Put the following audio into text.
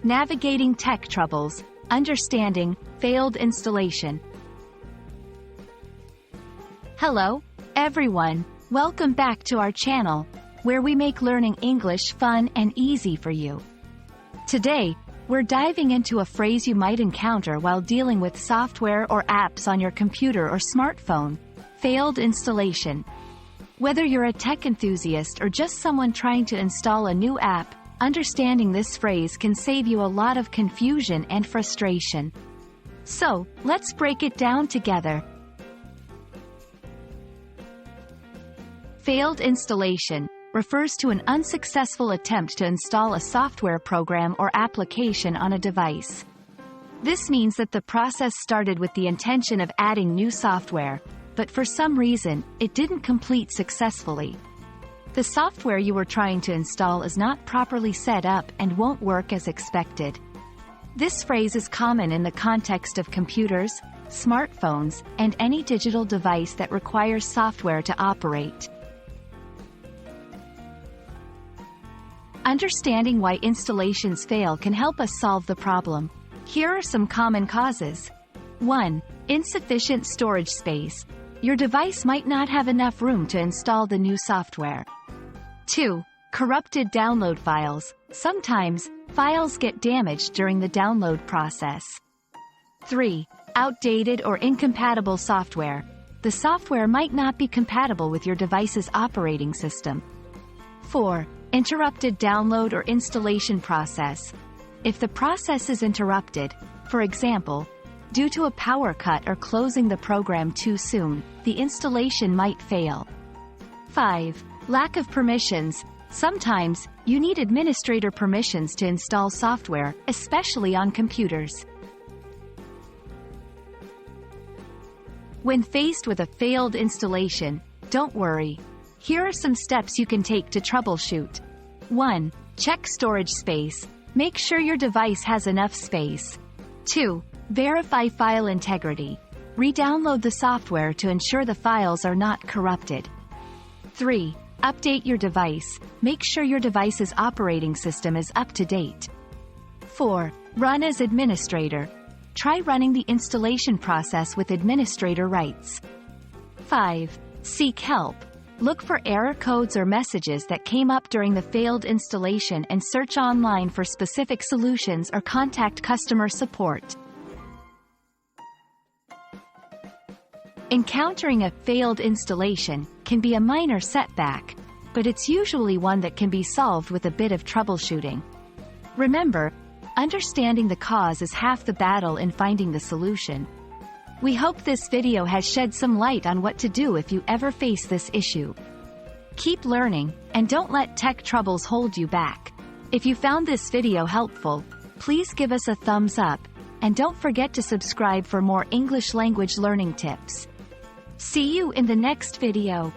Navigating Tech Troubles, Understanding Failed Installation. Hello, everyone. Welcome back to our channel, where we make learning English fun and easy for you. Today, we're diving into a phrase you might encounter while dealing with software or apps on your computer or smartphone: failed installation. Whether you're a tech enthusiast or just someone trying to install a new app, understanding this phrase can save you a lot of confusion and frustration. So, let's break it down together. Failed installation refers to an unsuccessful attempt to install a software program or application on a device. This means that the process started with the intention of adding new software, but for some reason, it didn't complete successfully. The software you were trying to install is not properly set up and won't work as expected. This phrase is common in the context of computers, smartphones, and any digital device that requires software to operate. Understanding why installations fail can help us solve the problem. Here are some common causes. 1. Insufficient storage space. Your device might not have enough room to install the new software. 2. Corrupted download files. Sometimes, files get damaged during the download process. 3. Outdated or incompatible software. The software might not be compatible with your device's operating system. 4. Interrupted download or installation process. If the process is interrupted, for example, due to a power cut or closing the program too soon, the installation might fail. 5. Lack of permissions. Sometimes, you need administrator permissions to install software, especially on computers. When faced with a failed installation, don't worry. Here are some steps you can take to troubleshoot. 1. Check storage space. Make sure your device has enough space. 2. Verify file integrity. Re-download the software to ensure the files are not corrupted. 3. Update your device. Make sure your device's operating system is up to date. 4. Run as administrator. Try running the installation process with administrator rights. 5. Seek help. Look for error codes or messages that came up during the failed installation and search online for specific solutions or contact customer support. Encountering a failed installation can be a minor setback, but it's usually one that can be solved with a bit of troubleshooting. Remember, understanding the cause is half the battle in finding the solution. We hope this video has shed some light on what to do if you ever face this issue. Keep learning, and don't let tech troubles hold you back. If you found this video helpful, please give us a thumbs up, and don't forget to subscribe for more English language learning tips. See you in the next video.